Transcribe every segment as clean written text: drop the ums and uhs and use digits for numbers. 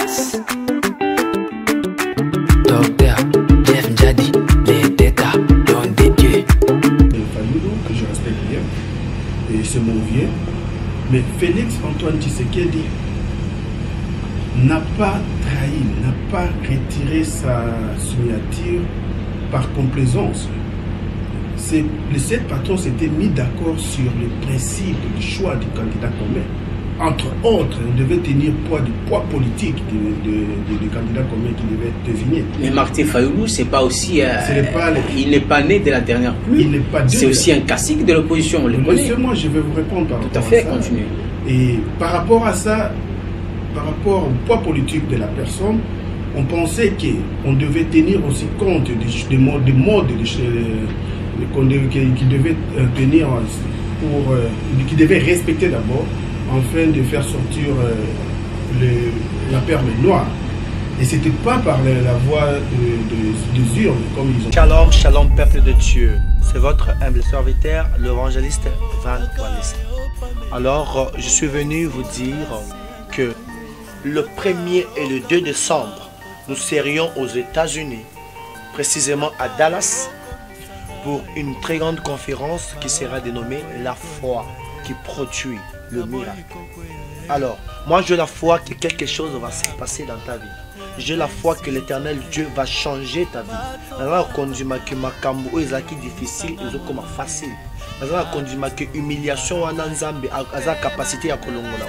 grâce. Docteur Jeff Njadi, les déca, don des dieux. Fayoulou, que je respecte bien, et c'est mon vieux, mais Félix Antoine Tshisekedi n'a pas trahi, n'a pas retiré sa signature par complaisance. Les 7 patrons s'étaient mis d'accord sur le principe du choix du candidat commun. Entre autres, on devait tenir du poids politique du candidat commun qui devait être désigné. Mais Martin Fayoulou, c'est pas aussi. Il n'est pas né de la dernière pluie. Il n'est pas. C'est aussi un classique de l'opposition. Laissez-moi, je vais vous répondre par rapport à ça. Tout à fait, continuez. Et par rapport à ça, par rapport au poids politique de la personne, on pensait qu'on devait tenir aussi compte des modes qu'il devait tenir pour, qu'il devait respecter d'abord, afin de faire sortir la perle noire. Et c'était pas par la voie des urnes comme ils ont. Shalom, shalom peuple de Dieu. C'est votre humble serviteur, l'évangéliste Van Wallis. Alors, je suis venu vous dire que le 1er et le 2 décembre, nous serions aux États-Unis, précisément à Dallas, pour une très grande conférence qui sera dénommée La foi qui produit le miracle. Alors, moi j'ai la foi que quelque chose va se passer dans ta vie. J'ai la foi que l'éternel Dieu va changer ta vie. Alors, conduit que ma cambo est difficile et comme facile. Alors, conduit que humiliation en Nzambe a sa capacité à kolongola.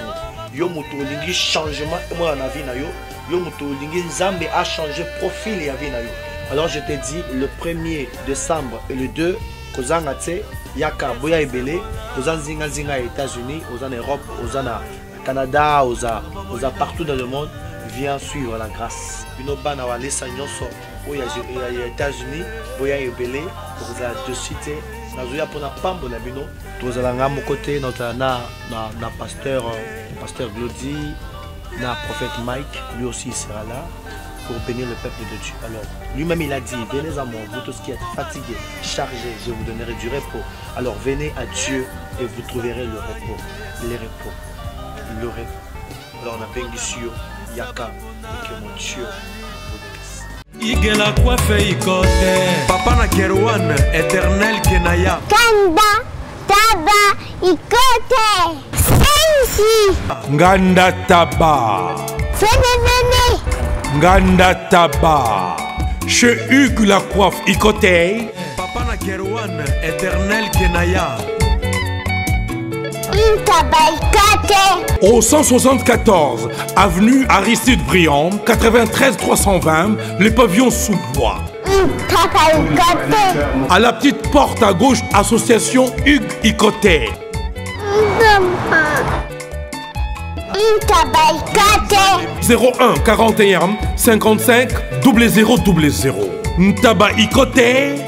Yo muto lingi changement moi na vie na yo. Yo muto lingi Nzambe a changé profil et vie na yo. Alors je te dis, le 1er décembre et le 2, Kozanga tse, Yaka Boya Ebele, aux Zinga Zinga États-Unis, aux en Europe, aux en Canada, aux partout dans le monde, viens suivre la grâce. Binoba na wale sanyoso, aux États-Unis, Boya Ebele, aux deux cités, nazoya pour na pambo na bino, tous à la côté notre na pasteur Glody, na prophète Mike, lui aussi il sera là. Pour bénir le peuple de Dieu. Alors, lui-même il a dit, venez à moi, vous tous qui êtes fatigués, chargés, je vous donnerai du repos. Alors venez à Dieu et vous trouverez le repos. Le repos. Alors on a béni sur Yaka et que mon Dieu vous bénisse. Igela coiffe ikote Papa na Kerwan éternel Kenaya Kanda Taba ikote Sensi Nganda Taba Fenenene Nganda Taba Chez Hugues la coiffe Ikote Papa na Kerwan éternel Kenaya Au 174 avenue Aristide Briand 93 320 les pavillons sous bois. À la petite porte à gauche association Hugues Ikote. 01 41 55 0000 Ntaba Ikote.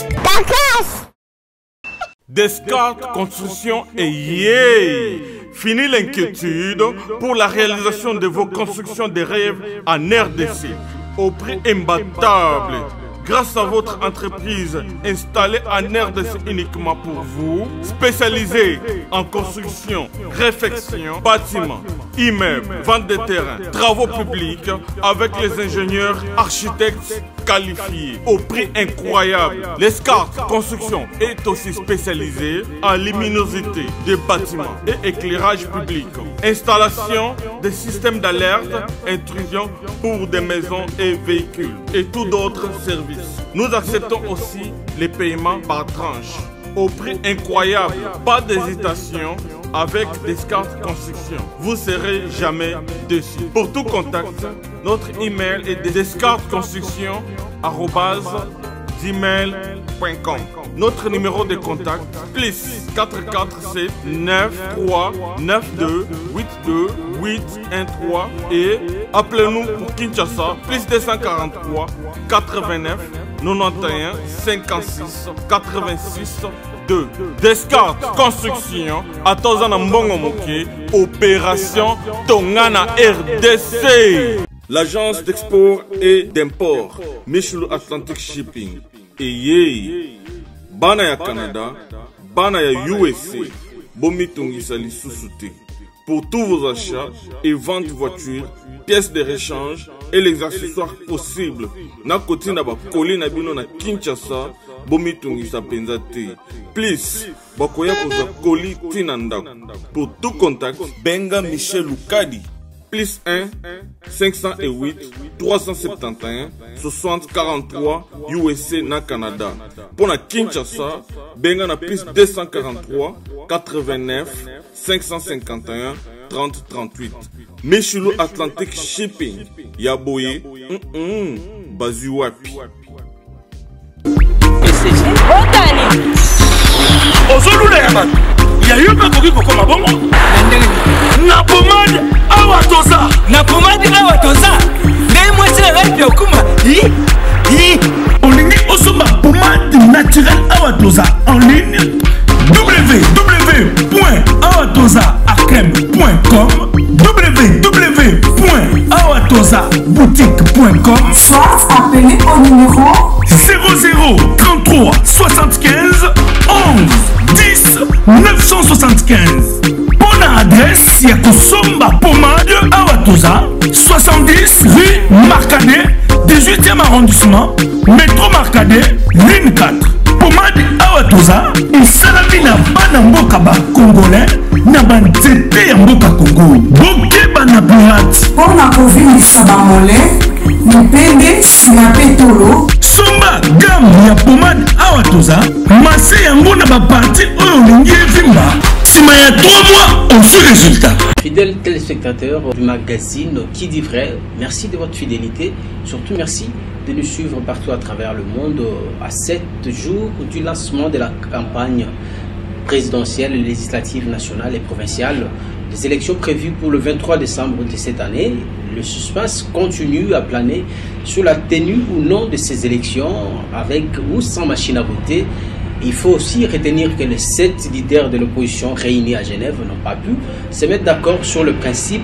Descartes Construction et yeah! Fini l'inquiétude pour la réalisation de vos constructions de rêves en RDC au prix imbattable. Grâce à votre entreprise installée en RDC uniquement pour vous, spécialisée en construction, réfection, bâtiments, immeubles, vente de terrains, travaux publics, avec les ingénieurs architectes qualifiés au prix incroyable. Descartes Construction est aussi spécialisée en luminosité des bâtiments et éclairage public, installation des systèmes d'alerte, intrusion pour des maisons et véhicules et tout d'autres services. Nous acceptons aussi les paiements par tranche au prix incroyable. Pas d'hésitation avec Descartes Construction. Vous ne serez jamais déçus. Pour tout contact, notre email est descartesconstruction@gmail.com. Notre numéro de contact plus 447 93 92 82 813 et appelez-nous pour Kinshasa plus 243 89 91 56 86 2. Descartes Construction à Tozana Mbongo Moké, opération Tongana RDC. L'agence d'export et d'import Michel Atlantic Shipping et yé bana ya Canada, bana ya USA, bomi tongisa lisusu te. pour tous vos achats et ventes de voitures, pièces de rechange et les accessoires possibles. Na koti na ba koli na bino na Kinshasa, bomi tungisa penza te. Please, bakoya koza koli tina ndako. Pour tout contact, benga Michel Lukadi. Plus 1 508 371 60 43 USA na Canada. Pour la Kinshasa, benga na plus 243 89 551 30 38. Michelo Atlantic Shipping. Yaboye, Bazu wapi. Ozolula ya man. Ya yupa koki kokoma bongo. Na pomade awa toza. Na pomade awa toza. Ngai mwese na rêve okuma. Olingi osoma pomade naturelle awa toza en ligne www.awatozaakem.com www.awatozaboutique.com soit appelez au numéro 00 33 75 11 10 975. Bonne adresse, Yakosomba Pomade Awatoza, 70 rue Marcadet, 18e arrondissement, métro Marcadet, ligne 4. Pomade Awatoza, et Salamina Banamboka Congolais, Nabanzete Yamboka Congo. Boke Banabourat. pour la COVID Sabamole, Nipende Sinapetolo. Somba gamme ya pomade Awatoza, Massé Yango na ba parti Oyolingi Vimba. Sima ya 3 mois, on fait résultat. Fidèles téléspectateurs du magazine Qui dit vrai, merci de votre fidélité. Surtout merci de nous suivre partout à travers le monde à 7 jours du lancement de la campagne présidentielle, législative, nationale et provinciale des élections prévues pour le 23 décembre de cette année. Le suspense continue à planer sur la tenue ou non de ces élections, avec ou sans machine à voter. Il faut aussi retenir que les 7 leaders de l'opposition réunis à Genève n'ont pas pu se mettre d'accord sur le principe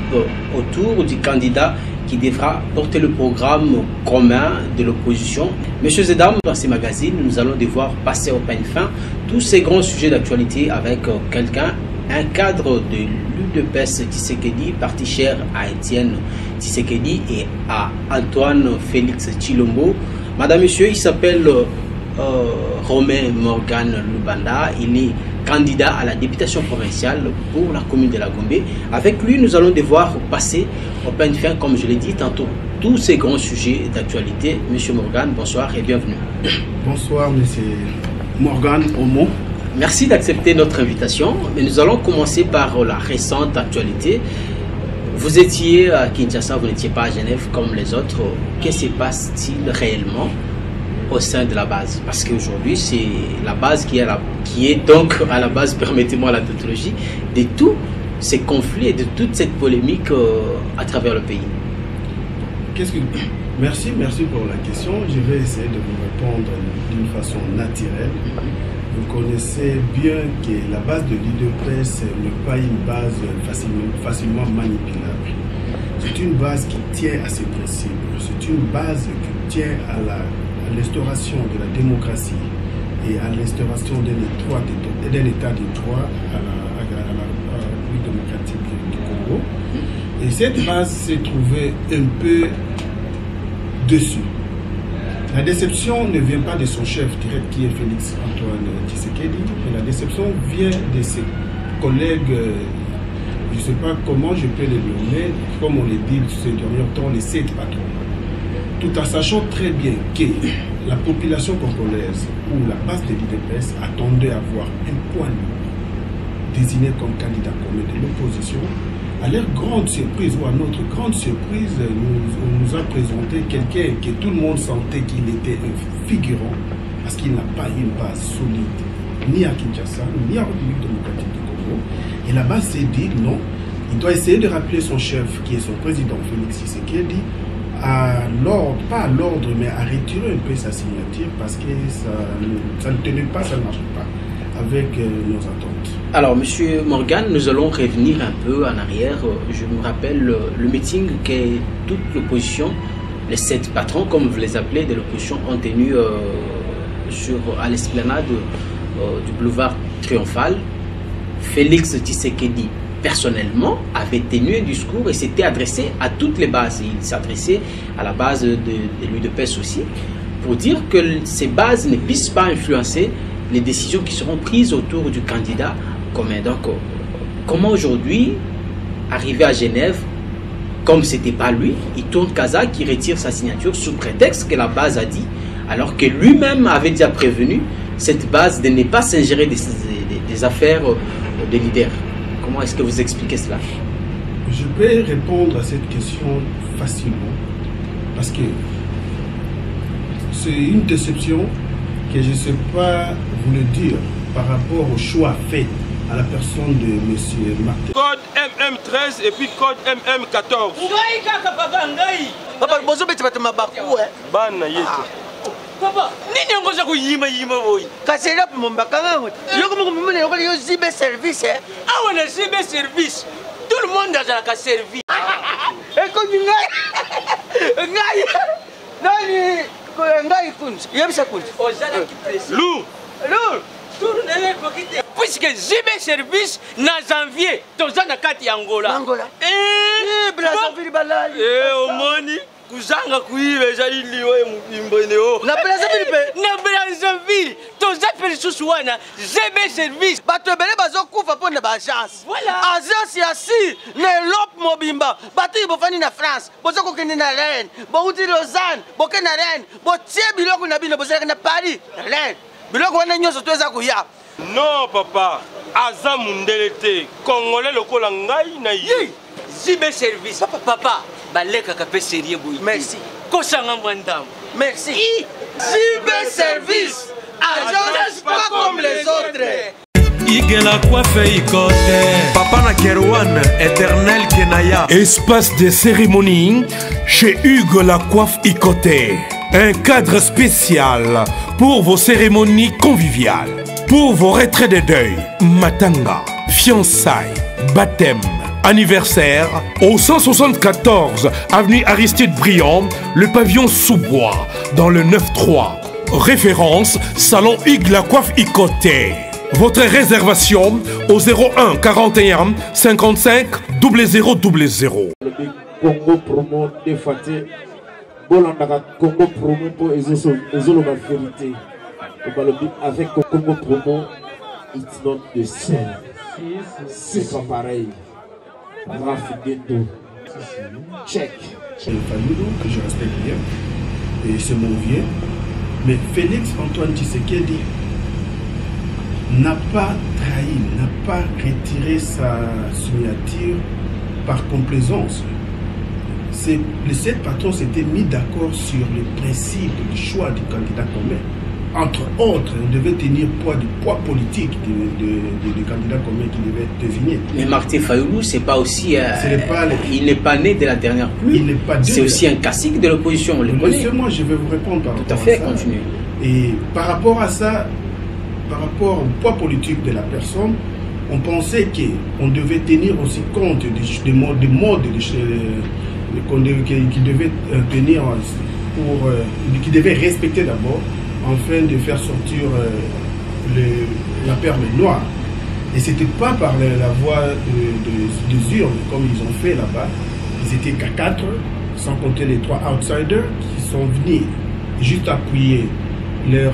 autour du candidat qui devra porter le programme commun de l'opposition. Messieurs et dames, dans ces magazines, nous allons devoir passer au peigne fin tous ces grands sujets d'actualité avec quelqu'un, un cadre de l'UDPS Tshisekedi, parti cher à Étienne Tshisekedi et à Antoine Félix Tshilombo. Madame, monsieur, il s'appelle Romain Morgan Lubanda. Il est candidat à la députation provinciale pour la commune de la Gombe. Avec lui, nous allons devoir passer au peigne fin, comme je l'ai dit tantôt, tous ces grands sujets d'actualité. Monsieur Morgan, bonsoir et bienvenue. Bonsoir, monsieur Morgan Omo. Merci d'accepter notre invitation. Mais nous allons commencer par la récente actualité. Vous étiez à Kinshasa, vous n'étiez pas à Genève comme les autres. Qu'est-ce qui se passe-t-il réellement au sein de la base? Parce qu'aujourd'hui, c'est la base qui est donc à la base, permettez-moi la tautologie, de tous ces conflits et de toute cette polémique à travers le pays. Merci pour la question. Je vais essayer de vous répondre d'une façon naturelle. Vous connaissez bien que la base de l'UDPS n'est pas une base facilement manipulable. C'est une base qui tient à ses principes. C'est une base qui tient à l'instauration de la démocratie et à l'instauration d'un état de droit à la République démocratique du Congo. Et cette base s'est trouvée un peu dessus. La déception ne vient pas de son chef direct qui est Félix Antoine Tshisekedi, mais la déception vient de ses collègues, je ne sais pas comment je peux les nommer, comme on les dit ces derniers temps, les 7 patrons. Tout en sachant très bien que la population congolaise ou la base de l'UDPS attendait à voir un point désigné comme candidat commun de l'opposition. À leur grande surprise ou à notre grande surprise, on nous a présenté quelqu'un que tout le monde sentait qu'il était un figurant parce qu'il n'a pas une base solide ni à Kinshasa ni à la République démocratique du Congo. Et la base s'est dit non, il doit essayer de rappeler son chef qui est son président Félix Tshisekedi à l'ordre, pas à l'ordre mais à retirer un peu sa signature parce que ça ne tenait pas, ça ne marchait pas avec nos attentes. Alors, monsieur Morgan, nous allons revenir un peu en arrière. Je me rappelle le meeting que toute l'opposition, les 7 patrons, comme vous les appelez, de l'opposition, ont tenu à l'esplanade du boulevard Triomphal. Félix Tshisekedi personnellement, avait tenu un discours et s'était adressé à toutes les bases. Il s'adressait à la base de l'UDPS aussi, pour dire que ces bases ne puissent pas influencer les décisions qui seront prises autour du candidat commun. Donc, comment aujourd'hui arriver à Genève, comme ce n'était pas lui, il tourne Casa qui retire sa signature sous prétexte que la base a dit, alors que lui-même avait déjà prévenu cette base de ne pas s'ingérer des affaires des leaders. Comment est-ce que vous expliquez cela? Je peux répondre à cette question facilement, parce que c'est une déception que je ne sais pas vous le dire par rapport au choix fait à la personne de M. Martin. Code MM13 et puis code MM14. Papa, bonjour, tu vas te m'abattre. Bana yeto. Papa, nini ngoza kuyima boy. Kasera pe mombakanga ngoto. Yoko mo yo zibe service eh. Ah on a zibe service. Tout le monde a la servi. Et comme ngai. Nani ngai kunz. Yebisa kunz. Ozala ki presse. Lou. Puisque zibe service na janvier tozana kati Angola. Angola. Brazzaville balali. Omoni kuzanga kuibe zaili we mbeneo. Na Brazzaville toza pelisusu wana zibe service. Bato bele bazokufa pona ba agence. Voilà. Agence ya si na Europe mobimba. Bato bofani na France. Bozoko kende na Rennes. Bo uti Lausanne. Bo kena Rennes. Bo tie biloko na bino bozaka na Paris. Rennes. Biloko wana nyonso toza kuya. Non papa, aza mundele te. Congolais lokola ngai na ye. Zibe service. Papa, baleka kape sérieux boy. Merci. Kosanga mwandam. Merci. Zibe service. Agence pas comme les autres. Igela coiffe ikote. Papa na Kerouan, éternel Kenaya. Espace de cérémonie chez Hugues la coiffe Ikote. Un cadre spécial pour vos cérémonies conviviales, pour vos retraits de deuil, matanga, fiançailles, baptême, anniversaire, au 174 avenue Aristide Briand, le pavillon sous-bois, dans le 9-3. Référence, Salon Hugues la coiffe Ikote. Votre réservation au 01 41 55 0000. Congo promo défaté. Bolandaka Congo promo pour ezoloba vérité. Avec Congo promo, it's not the same. C'est pas pareil. Rafidendo. Check. C'est le Fayoulou que je respecte bien et c'est mon vieux. Mais Félix Antoine Tshisekedi n'a pas trahi, n'a pas retiré sa signature par complaisance. Les 7 patrons s'étaient mis d'accord sur le principe du choix du candidat commun. Entre autres, on devait tenir du poids politique du candidat commun qui devait être désigné. Mais Martin Fayoulou, c'est pas aussi. Il n'est pas né de la dernière pluie. C'est aussi un classique de l'opposition. On le connaît. Laissez-moi, je vais vous répondre par rapport à ça. Tout à fait, continuez. Et par rapport à ça, par rapport au poids politique de la personne, on pensait qu'on devait tenir aussi compte des modes qui devait tenir qui devait respecter d'abord afin de faire sortir la perle noire. Et c'était pas par la voie des urnes comme ils ont fait là-bas. Ils étaient qu'à 4, sans compter les 3 outsiders qui sont venus juste appuyer leur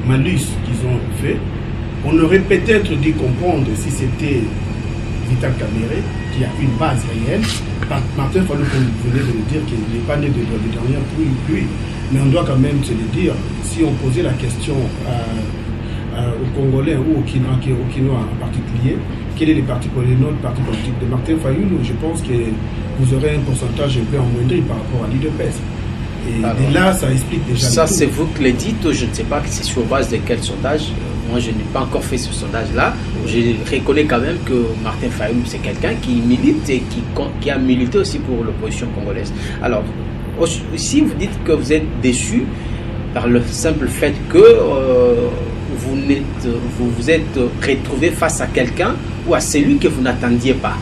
malus qu'ils ont fait. On aurait peut-être dû comprendre si c'était Vital Kamerhe qui a une base réelle. Martin Fayoulou, comme vous venez de le dire, qu'il n'est pas né de dernière pluie. Mais on doit quand même se le dire, si on posait la question aux Congolais ou aux Kinois en particulier, quel est notre parti politique de Martin Fayoulou, je pense que vous aurez un pourcentage un peu amoindri par rapport à l'UDPS. Et là, ça explique déjà. Ça, c'est vous qui le dites, je ne sais pas c'est sur base de quel sondage. Moi, je n'ai pas encore fait ce sondage-là. Je reconnais quand même que Martin Fayoulou, c'est quelqu'un qui milite et qui a milité aussi pour l'opposition congolaise. Alors, si vous dites que vous êtes déçu par le simple fait que vous vous êtes retrouvé face à quelqu'un ou à celui que vous n'attendiez pas.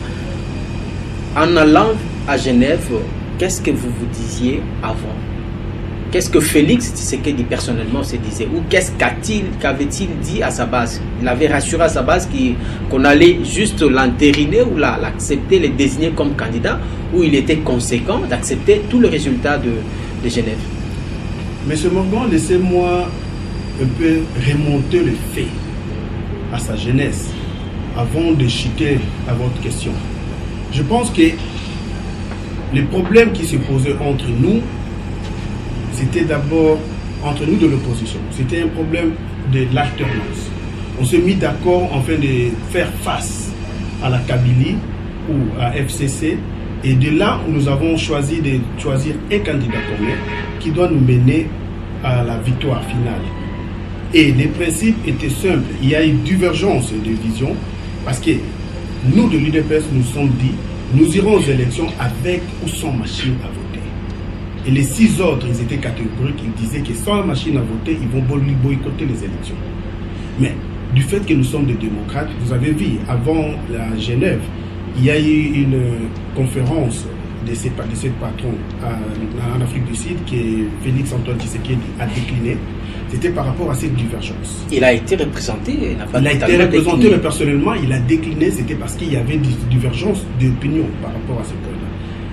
En allant à Genève, qu'est-ce que vous vous disiez avant? qu'est-ce que Félix Tshisekedi personnellement se disait? Ou qu'avait-il dit à sa base? Il avait rassuré à sa base qu'on allait juste l'entériner ou l'accepter, le désigner comme candidat, ou il était conséquent d'accepter tout le résultat de Genève? Monsieur Morgan, laissez-moi un peu remonter les faits à sa jeunesse avant de chuter à votre question. Je pense que les problèmes qui se posaient entre nous, c'était d'abord entre nous de l'opposition. C'était un problème de l'alternance. On s'est mis d'accord afin de faire face à la Kabylie ou à FCC. Et de là, nous avons choisi de choisir un candidat commun qui doit nous mener à la victoire finale. Et les principes étaient simples. Il y a eu divergence de vision parce que nous, de l'UDPS, nous sommes dit, nous irons aux élections avec ou sans machine à voter. Et les 6 autres, ils étaient catégoriques, ils disaient que sans machine à voter, ils vont boycotter les élections. Mais du fait que nous sommes des démocrates, vous avez vu, avant la Genève, il y a eu une conférence de ces patrons en Afrique du Sud que Félix Antoine Tshisekedi a décliné. C'était par rapport à cette divergence. Il a été représenté, il a été représenté, mais personnellement, il a décliné, c'était parce qu'il y avait des divergences d'opinion par rapport à ce point-là.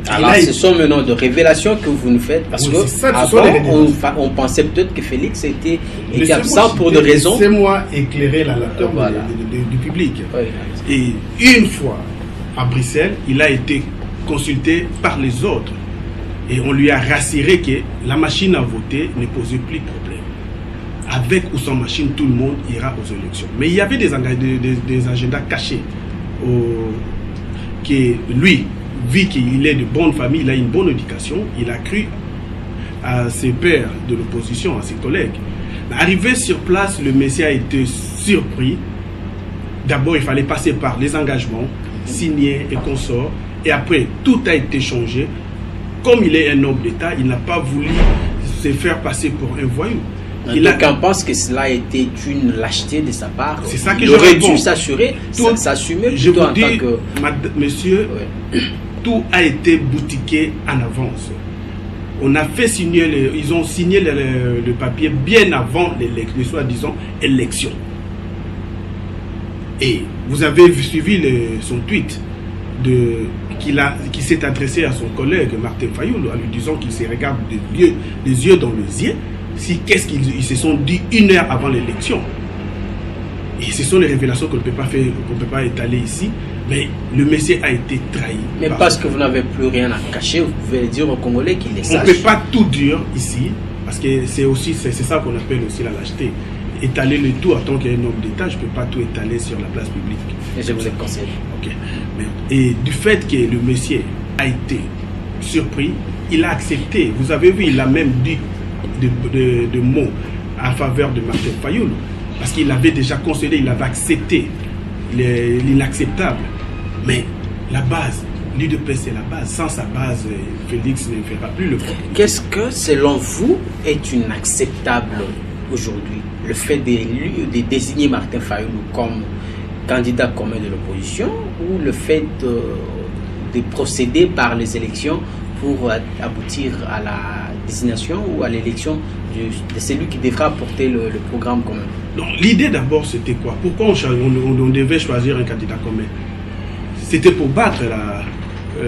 Alors, ce sont maintenant de révélations que vous nous faites, parce que avant, on pensait peut-être que Félix était absent pour des raisons. Laissez-moi éclairer la laterne du public. Oui. Et une fois à Bruxelles, il a été consulté par les autres. Et on lui a rassuré que la machine à voter ne posait plus de problème. Avec ou sans machine, tout le monde ira aux élections. Mais il y avait des agendas cachés. Que lui, vu qu'il est de bonne famille, il a une bonne éducation, il a cru à ses pairs de l'opposition, à ses collègues. Arrivé sur place, le Messie a été surpris. D'abord, il fallait passer par les engagements, signer et consorts. Et après, tout a été changé. Comme il est un homme d'État, il n'a pas voulu se faire passer pour un voyou. Quelqu'un pense que cela a été une lâcheté de sa part. C'est ça que il aurait dû s'assurer, s'assumer. Je vous dis, monsieur, tout a été boutiqué en avance. On a fait signer, ils ont signé le papier bien avant les soi-disant élections. Et vous avez suivi son tweet qui s'est adressé à son collègue Martin Fayoulou en lui disant qu'il se regarde les yeux dans les yeux. Qu'est-ce qu'ils se sont dit 1 heure avant l'élection. Et ce sont les révélations qu'on ne peut pas faire, qu'on ne peut pas étaler ici. Mais le Messie a été trahi. Mais parce que vous n'avez plus rien à cacher, vous pouvez dire aux Congolais qu'il est sage. On ne peut pas tout dire ici, parce que c'est ça qu'on appelle aussi la lâcheté. Étaler le tout en tant qu'un homme d'État, je ne peux pas tout étaler sur la place publique. Et je vous ai conseillé. Ok. Et du fait que le Messie a été surpris, il a accepté. Vous avez vu, il a même dit de mots en faveur de Martin Fayoulou, parce qu'il avait déjà concédé, il avait accepté l'inacceptable. Mais la base, l'UDPS c'est la base. Sans sa base, Félix ne fera plus le problème. Qu'est-ce que, selon vous, est inacceptable aujourd'hui? Le fait de désigner Martin Fayoulou comme candidat commun de l'opposition, ou le fait de procéder par les élections pour aboutir à la désignation ou à l'élection de celui qui devra porter le programme commun? L'idée d'abord c'était quoi? Pourquoi on devait choisir un candidat commun? C'était pour battre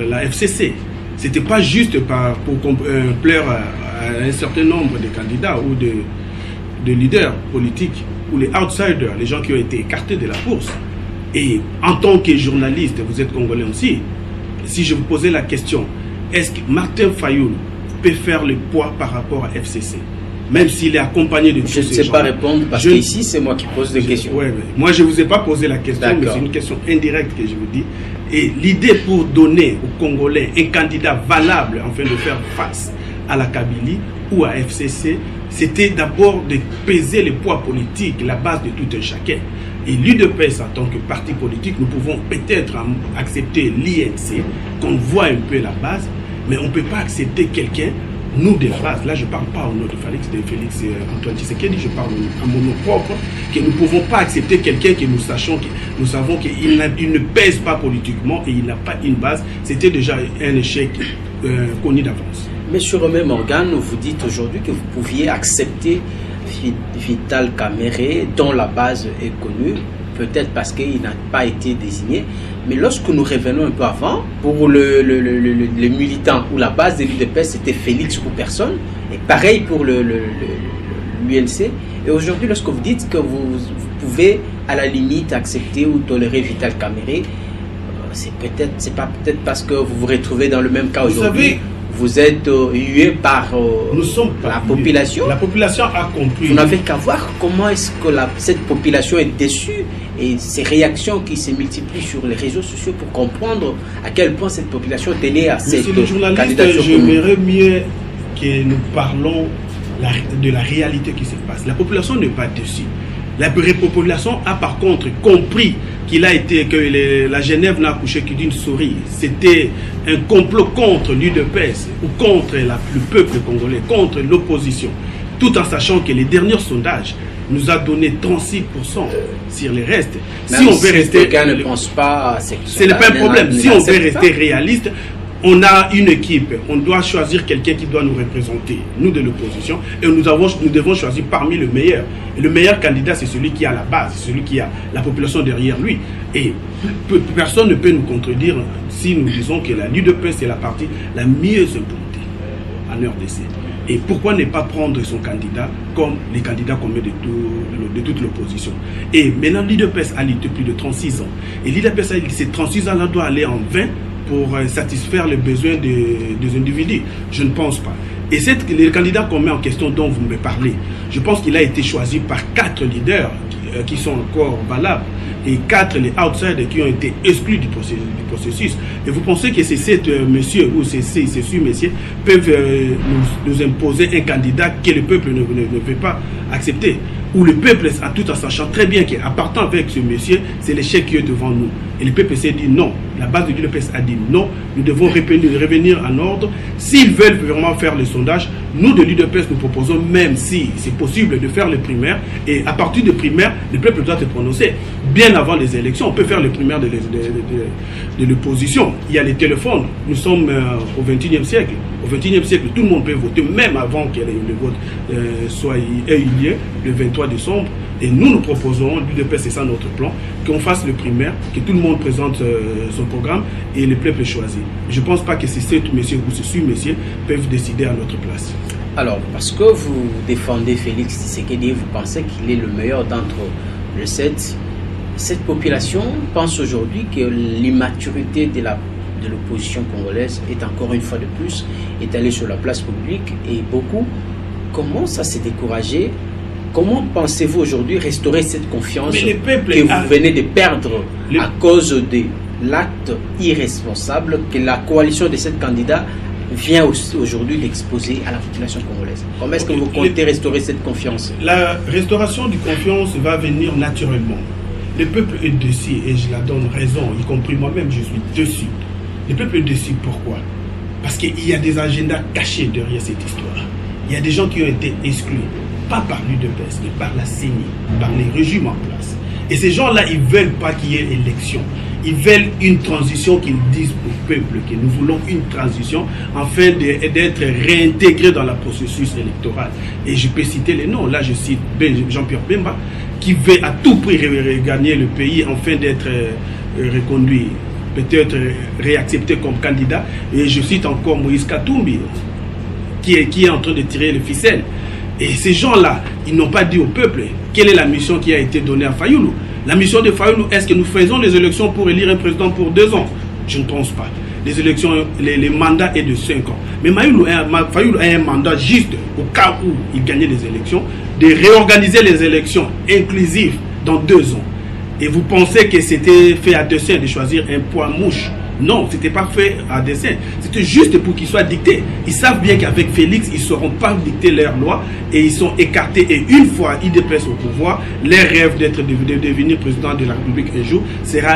la FCC. C'était pas juste pour plaire à un certain nombre de candidats ou de leaders politiques ou les outsiders, les gens qui ont été écartés de la course. Et en tant que journaliste, vous êtes congolais aussi, si je vous posais la question, est-ce que Martin Fayoulou peut faire le poids par rapport à FCC, même s'il est accompagné de tous ces gens? Je ne sais pas répondre parce que ici c'est moi qui pose des questions. Ouais, moi je ne vous ai pas posé la question, mais c'est une question indirecte que je vous dis. Et l'idée pour donner aux Congolais un candidat valable afin de faire face à la Kabylie ou à FCC, c'était d'abord de peser le poids politique, la base de tout un chacun. Et l'UDPS en tant que parti politique, nous pouvons peut-être accepter l'INC, qu'on voit un peu la base, mais on ne peut pas accepter quelqu'un, nous de la base. Là, je ne parle pas au nom de Félix Antoine Tshisekedi, je parle à mon nom propre, que nous ne pouvons pas accepter quelqu'un que nous savons qu'il ne pèse pas politiquement et il n'a pas une base. C'était déjà un échec connu d'avance. Monsieur Romain Morgan, vous dites aujourd'hui que vous pouviez accepter Vital Kamerhe, dont la base est connue, peut-être parce qu'il n'a pas été désigné. Mais lorsque nous revenons un peu avant, pour les militants où la base de l'UDPS c'était Félix ou personne, et pareil pour l'UNC. Et aujourd'hui, lorsque vous dites que vous pouvez à la limite accepter ou tolérer Vital Kamerhe, c'est pas peut-être parce que vous vous retrouvez dans le même cas aujourd'hui. Vous êtes hué par la population. La population a compris. Vous n'avez qu'à voir comment est-ce que cette population est déçue et ces réactions qui se multiplient sur les réseaux sociaux pour comprendre à quel point cette population tenait à cette candidature. J'aimerais mieux que nous parlons de la réalité qui se passe. La population n'est pas déçue. La population a par contre compris que la Genève n'a accouché que d'une souris. C'était un complot contre l'UDPS ou contre le peuple congolais, contre l'opposition. Tout en sachant que les derniers sondages nous a donné 36% sur les restes. Même si on veut rester... ne pense pas à ce n'est pas un problème. Si on veut rester réaliste, on a une équipe, on doit choisir quelqu'un qui doit nous représenter, nous de l'opposition, et nous devons choisir parmi le meilleur. Et le meilleur candidat, c'est celui qui a la base, celui qui a la population derrière lui. Et personne ne peut nous contredire si nous disons que la l'UDPS est la partie la mieux implantée en RDC. Et pourquoi ne pas prendre son candidat comme les candidats communs de toute l'opposition? Et maintenant, l'UDPS a lutté plus de 36 ans. Et l'UDPS, ces 36 ans-là, doit aller en vain pour satisfaire les besoins des individus. Je ne pense pas. Et les candidats qu'on met en question dont vous me parlez, je pense qu'il a été choisi par 4 leaders qui sont encore valables et 4 les outsiders qui ont été exclus du processus. Et vous pensez que c'est ces messieurs ou ces messieurs peuvent nous imposer un candidat que le peuple ne veut pas accepter? Où le peuple, tout en sachant très bien qu'à partant avec ce monsieur, c'est l'échec qui est devant nous. Et le peuple s'est dit non. La base de l'UDPS a dit non. Nous devons revenir en ordre. S'ils veulent vraiment faire le sondage, nous de l'UDPS, nous proposons, même si c'est possible, de faire les primaires. Et à partir des primaires, le peuple doit se prononcer. Bien avant les élections, on peut faire les primaires de l'opposition. Il y a les téléphones. Nous sommes au XXIe siècle. Au XXIe siècle, tout le monde peut voter, même avant que le vote ait eu lieu, le 23 décembre. Et nous proposons, l'UDPS, c'est ça notre plan, qu'on fasse le primaire, que tout le monde présente son programme et le peuple choisit. Je ne pense pas que ces 7 messieurs ou ces 6 messieurs peuvent décider à notre place. Alors, parce que vous défendez Félix Tshisekedi, vous pensez qu'il est le meilleur d'entre les 7. Cette population pense aujourd'hui que l'immaturité de l'opposition congolaise est encore une fois de plus étalée sur la place publique et beaucoup commencent à se décourager. Comment pensez-vous aujourd'hui restaurer cette confiance que vous venez de perdre à cause de l'acte irresponsable que la coalition de 7 candidats vient aujourd'hui d'exposer à la population congolaise? Comment est-ce que vous comptez restaurer cette confiance? La restauration de confiance va venir naturellement. Le peuple est déçu et je la donne raison, y compris moi-même, je suis déçu. Le peuple est déçu, pourquoi? Parce qu'il y a des agendas cachés derrière cette histoire. Il y a des gens qui ont été exclus, pas par l'UDPS, mais par la CENI, par les régimes en place. Et ces gens-là, ils ne veulent pas qu'il y ait élection. Ils veulent une transition qu'ils disent au peuple, que nous voulons une transition afin d'être réintégrés dans le processus électoral. Et je peux citer les noms. Là, je cite Jean-Pierre Bemba, qui veut à tout prix regagner le pays afin d'être reconduit, peut-être réaccepté comme candidat. Et je cite encore Moïse Katumbi, qui est en train de tirer les ficelles. Et ces gens-là, ils n'ont pas dit au peuple quelle est la mission qui a été donnée à Fayoulou. La mission de Fayoulou, est-ce que nous faisons les élections pour élire un président pour 2 ans? Je ne pense pas. Les élections, les mandats est de 5 ans. Mais Fayoulou a un mandat juste au cas où il gagnait les élections, de réorganiser les élections inclusives dans 2 ans. Et vous pensez que c'était fait à dessein de choisir un poids mouche? Non, ce n'était pas fait à dessein. C'était juste pour qu'ils soient dictés. Ils savent bien qu'avec Félix, ils ne sauront pas dicter leurs lois et ils sont écartés. Et une fois ils déplacent au pouvoir, leur rêve de devenir président de la République un jour sera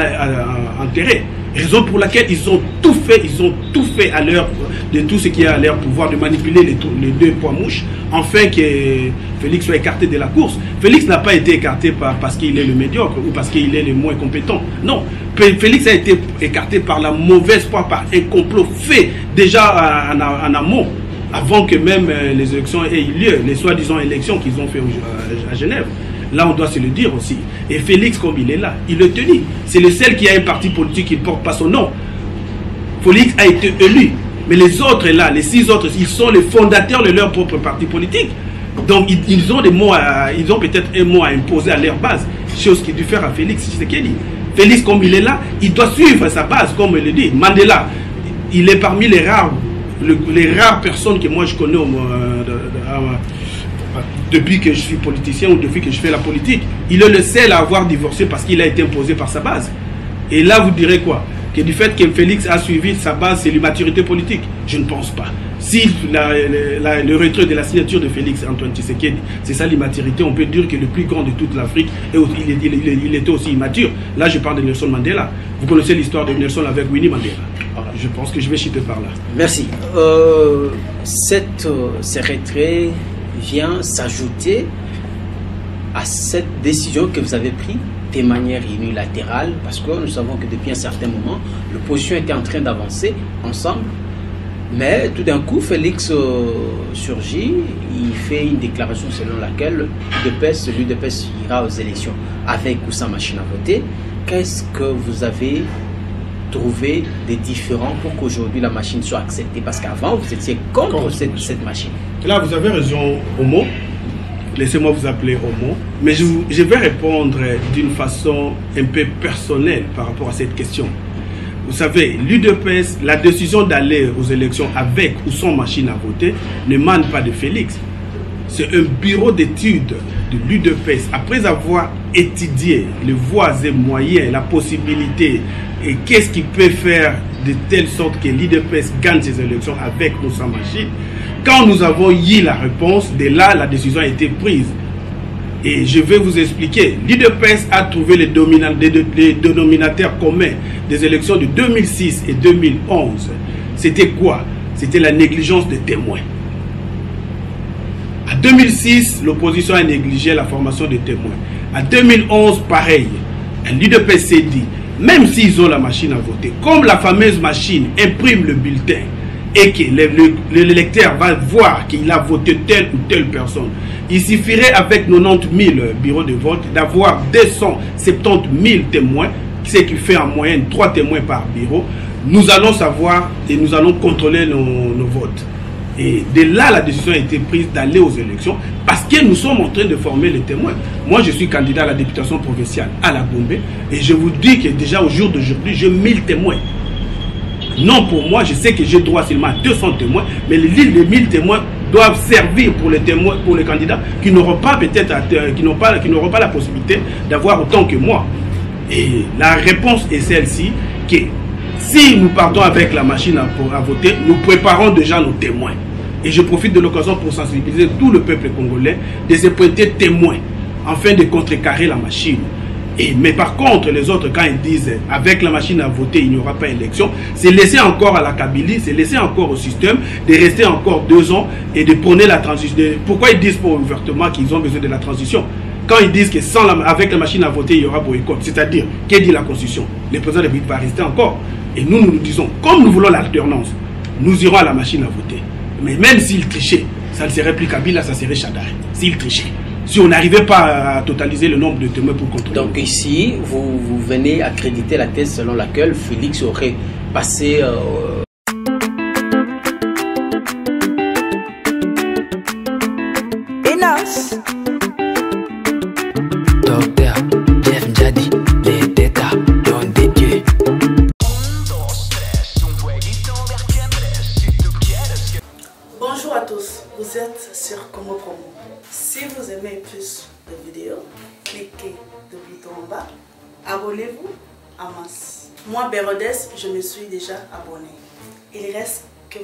enterré. Raison pour laquelle ils ont tout fait à leur, de tout ce qui est à leur pouvoir, de manipuler les 2 poids mouches, afin que Félix soit écarté de la course. Félix n'a pas été écarté parce qu'il est le médiocre ou parce qu'il est le moins compétent. Non, Félix a été écarté par la mauvaise foi, par un complot fait déjà en amont. avant que même les élections aient eu lieu, les soi-disant élections qu'ils ont fait à Genève. Là, on doit se le dire aussi. Et Félix, comme il est là, il le tenait. C'est le seul qui a un parti politique qui ne porte pas son nom. Félix a été élu. Mais les autres là, les 6 autres, ils sont les fondateurs de leur propre parti politique. Donc, ils ont ils ont peut-être un mot à imposer à leur base. Chose qui diffère à Félix Tshisekedi. Félix, comme il est là, il doit suivre sa base, comme il le dit. Mandela, il est parmi les rares personnes que moi je connais depuis que je suis politicien ou depuis que je fais la politique. Il est le seul à avoir divorcé parce qu'il a été imposé par sa base. Et là, vous direz quoi? Que du fait que Félix a suivi sa base, c'est l'immaturité politique? Je ne pense pas. Si le retrait de la signature de Félix Antoine Tshisekedi, c'est ça l'immaturité, on peut dire que le plus grand de toute l'Afrique, il était aussi immature. Là, je parle de Nelson Mandela. Vous connaissez l'histoire de Nelson avec Winnie Mandela. Je pense que je vais chipper par là. Merci. Ce retrait vient s'ajouter à cette décision que vous avez prise de manière unilatérale, parce que nous savons que depuis un certain moment, l'opposition était en train d'avancer ensemble, mais tout d'un coup, Félix surgit, il fait une déclaration selon laquelle l'UDPS ira aux élections avec ou sans machine à voter. Qu'est-ce que vous avez trouvé des différents pour qu'aujourd'hui la machine soit acceptée? Parce qu'avant, vous étiez contre cette machine. Là, vous avez raison, Homo. Laissez-moi vous appeler Homo. Mais je vais répondre d'une façon un peu personnelle par rapport à cette question. Vous savez, l'UDPS, la décision d'aller aux élections avec ou sans machine à voter ne émane pas de Félix. C'est un bureau d'études de l'UDPS. Après avoir étudié les voies et moyens, la possibilité et qu'est-ce qui peut faire de telle sorte que l'UDPS gagne ses élections avec ou sans machine, quand nous avons eu la réponse, de là, la décision a été prise. Et je vais vous expliquer. L'UDPS a trouvé les dénominateurs communs des élections de 2006 et 2011. C'était quoi? C'était la négligence des témoins. En 2006, l'opposition a négligé la formation des témoins. En 2011, pareil. L'UDPS s'est dit, même s'ils ont la machine à voter, comme la fameuse machine imprime le bulletin et que l'électeur va voir qu'il a voté telle ou telle personne, il suffirait avec 90 000 bureaux de vote d'avoir 270 000 témoins, ce qui fait en moyenne 3 témoins par bureau. Nous allons savoir et nous allons contrôler nos votes. Et de là, la décision a été prise d'aller aux élections parce que nous sommes en train de former les témoins. Moi, je suis candidat à la députation provinciale à la Gombe et je vous dis que déjà au jour d'aujourd'hui, j'ai 1000 témoins. Non, pour moi, je sais que j'ai droit seulement à 200 témoins, mais les 1000 témoins doivent servir pour les témoins, pour les candidats qui n'auront pas peut-être, qui n'auront pas la possibilité d'avoir autant que moi. Et la réponse est celle-ci, que si nous partons avec la machine à voter, nous préparons déjà nos témoins. Et je profite de l'occasion pour sensibiliser tout le peuple congolais de se pointer témoins afin de contrecarrer la machine. Mais par contre, les autres, quand ils disent avec la machine à voter, il n'y aura pas élection, c'est laisser encore à la Kabylie, c'est laisser encore au système de rester encore 2 ans et de prôner la transition. Pourquoi ils disent pas ouvertement qu'ils ont besoin de la transition? Quand ils disent que avec la machine à voter, il y aura boycott, c'est-à-dire, qu'est-ce dit la Constitution? Le président de la République va rester encore. Et nous, nous disons, comme nous voulons l'alternance, nous irons à la machine à voter. Mais même s'il trichait, ça ne serait plus Kabila, ça serait Chadar. S'il trichait. Si on n'arrivait pas à totaliser le nombre de témoins pour contrôler. Donc ici, vous venez accréditer la thèse selon laquelle Félix aurait passé... Docteur Jeff Njadi, les Teta, don de Dieu. Bonjour à tous, vous êtes sur Congo Promo. Si vous aimez plus de vidéos, cliquez le bouton en bas, abonnez-vous en masse. Moi, Bérodès, je me suis déjà abonné. Il reste que